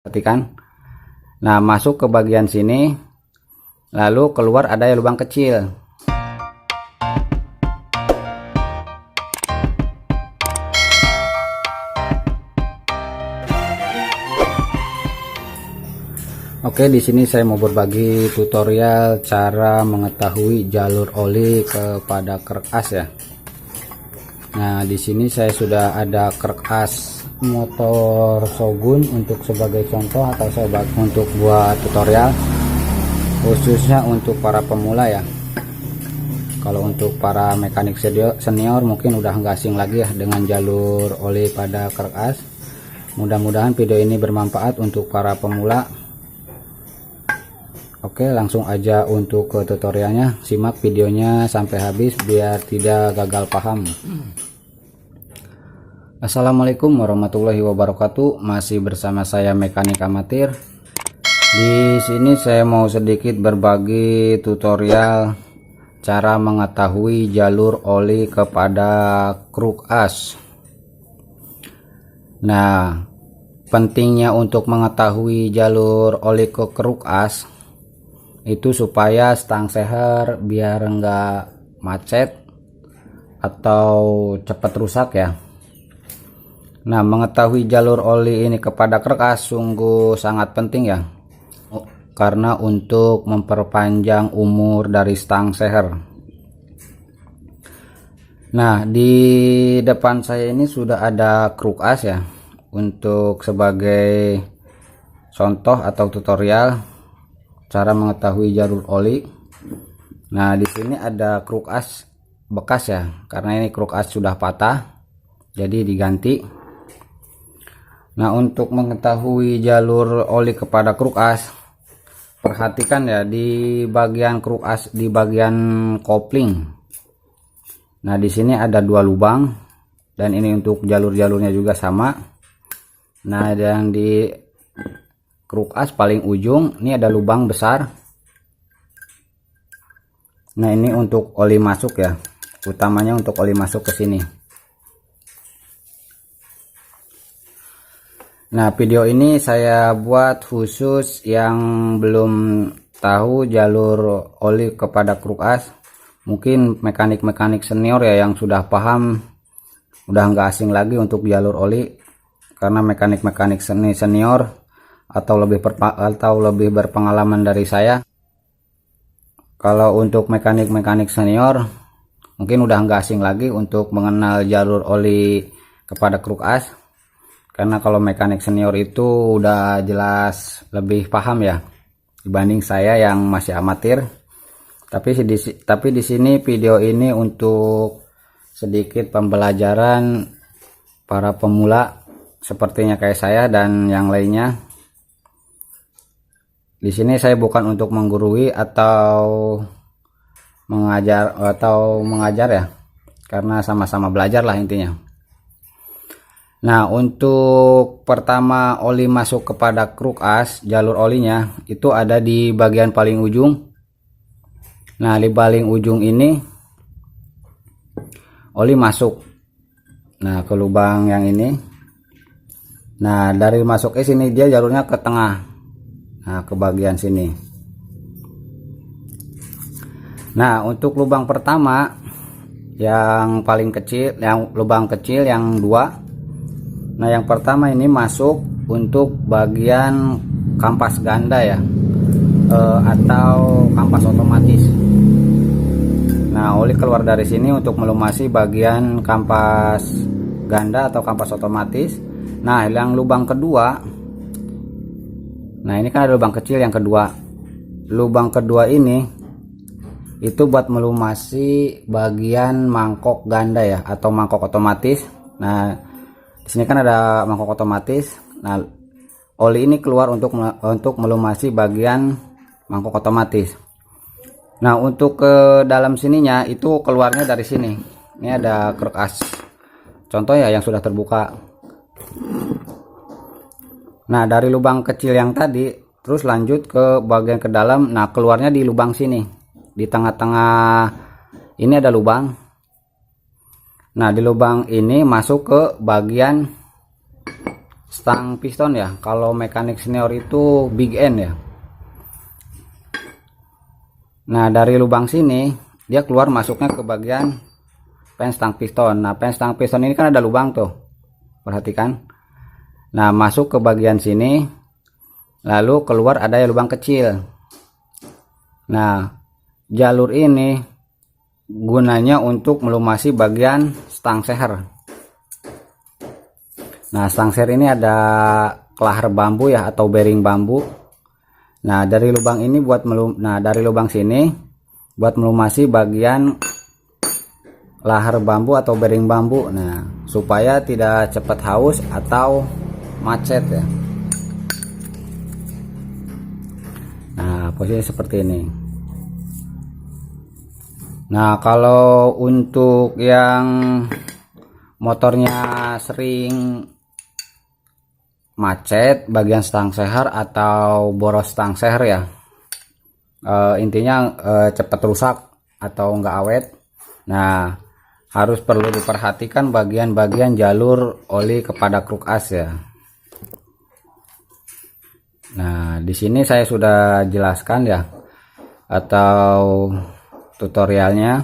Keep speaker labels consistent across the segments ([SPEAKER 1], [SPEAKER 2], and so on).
[SPEAKER 1] perhatikan. Nah, masuk ke bagian sini, lalu keluar ada lubang kecil. Oke, di sini saya mau berbagi tutorial cara mengetahui jalur oli kepada krek as ya. Nah, di sini saya sudah ada krek as motor Shogun untuk sebagai contoh atau untuk buat tutorial khususnya untuk para pemula ya. Kalau untuk para mekanik senior mungkin udah nggak asing lagi ya dengan jalur oli pada krek as. Mudah-mudahan video ini bermanfaat untuk para pemula. Oke, langsung aja untuk ke tutorialnya. Simak videonya sampai habis biar tidak gagal paham. Assalamualaikum warahmatullahi wabarakatuh. Masih bersama saya mekanik amatir. Di sini saya mau sedikit berbagi tutorial cara mengetahui jalur oli kepada kruk as. Nah, pentingnya untuk mengetahui jalur oli ke kruk as itu supaya stang seher biar enggak macet atau cepat rusak ya. Nah, mengetahui jalur oli ini kepada krek as sungguh sangat penting ya, karena untuk memperpanjang umur dari stang seher. Nah, di depan saya ini sudah ada kruk as ya, untuk sebagai contoh atau tutorial cara mengetahui jalur oli. Nah, di sini ada kruk as bekas ya, karena ini kruk as sudah patah jadi diganti. Nah, untuk mengetahui jalur oli kepada kruk as, perhatikan ya di bagian kruk as, di bagian kopling. Nah, di sini ada dua lubang dan ini untuk jalur-jalurnya juga sama. Nah, yang di kruk as paling ujung ini ada lubang besar. Nah, ini untuk oli masuk ya, utamanya untuk oli masuk ke sini. Nah, video ini saya buat khusus yang belum tahu jalur oli kepada kruk as. Mungkin mekanik-mekanik senior ya yang sudah paham, udah nggak asing lagi untuk jalur oli, karena mekanik-mekanik senior atau lebih berpengalaman dari saya. Kalau untuk mekanik-mekanik senior mungkin udah nggak asing lagi untuk mengenal jalur oli kepada kruk as, karena kalau mekanik senior itu udah jelas lebih paham ya dibanding saya yang masih amatir. Tapi di sini video ini untuk sedikit pembelajaran para pemula sepertinya kayak saya dan yang lainnya. Di sini saya bukan untuk menggurui atau mengajar ya, karena sama-sama belajar lah intinya. Nah, untuk pertama oli masuk kepada kruk as, jalur olinya itu ada di bagian paling ujung. Nah, di paling ujung ini oli masuk. Nah, ke lubang yang ini. Nah, dari masuk ke sini dia jalurnya ke tengah. Nah, ke bagian sini. Nah, untuk lubang pertama yang paling kecil, yang lubang kecil yang dua. Nah, yang pertama ini masuk untuk bagian kampas ganda ya, atau kampas otomatis. Nah, oli keluar dari sini untuk melumasi bagian kampas ganda atau kampas otomatis. Nah, yang lubang kedua, nah ini kan ada lubang kecil yang kedua. Lubang kedua ini itu buat melumasi bagian mangkok ganda ya, atau mangkok otomatis. Nah, di sini kan ada mangkok otomatis. Nah, oli ini keluar untuk melumasi bagian mangkok otomatis. Nah, untuk ke dalam sininya itu keluarnya dari sini. Ini ada krek as contoh ya yang sudah terbuka. Nah, dari lubang kecil yang tadi terus lanjut ke bagian ke dalam. Nah, keluarnya di lubang sini, di tengah-tengah ini ada lubang. Nah, di lubang ini masuk ke bagian stang piston ya. Kalau mekanik senior itu big end ya. Nah, dari lubang sini dia keluar masuknya ke bagian pen stang piston. Nah, pen stang piston ini kan ada lubang tuh, perhatikan. Nah, masuk ke bagian sini, lalu keluar ada lubang kecil. Nah, jalur ini gunanya untuk melumasi bagian stang seher. Nah, stang seher ini ada kelahar bambu ya, atau bearing bambu. Nah, dari lubang ini dari lubang sini buat melumasi bagian lahar bambu atau bearing bambu. Nah, supaya tidak cepat haus atau macet ya. Nah, posisi seperti ini. Nah, kalau untuk yang motornya sering macet bagian stang seher atau boros stang seher ya, intinya cepat rusak atau enggak awet. Nah, harus perlu diperhatikan bagian-bagian jalur oli kepada kruk as ya. Nah, di sini saya sudah jelaskan ya, atau tutorialnya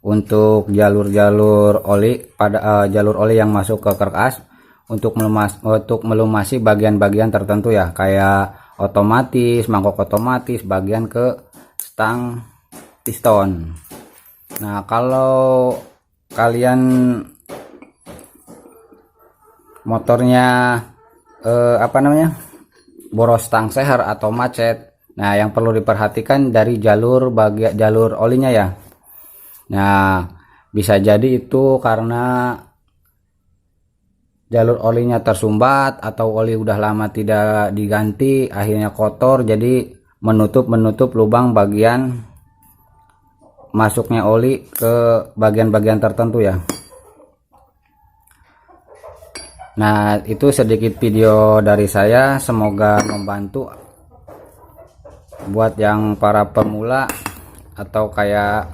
[SPEAKER 1] untuk jalur-jalur oli pada jalur oli yang masuk ke kruk as untuk melumasi bagian-bagian tertentu ya, kayak otomatis, mangkok otomatis, bagian ke stang piston. Nah, kalau kalian motornya boros stang seher atau macet, nah yang perlu diperhatikan dari jalur olinya ya. Nah, bisa jadi itu karena jalur olinya tersumbat atau oli udah lama tidak diganti, akhirnya kotor, jadi menutup lubang bagian masuknya oli ke bagian-bagian tertentu ya. Nah, itu sedikit video dari saya, semoga membantu buat yang para pemula atau kayak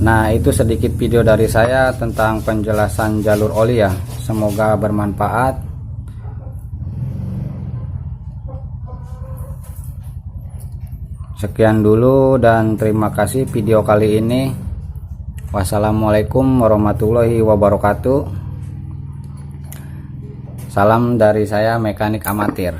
[SPEAKER 1] Nah, itu sedikit video dari saya tentang penjelasan jalur oli ya. Semoga bermanfaat. Sekian dulu dan terima kasih video kali ini. Wassalamualaikum warahmatullahi wabarakatuh. Salam dari saya, mekanik amatir.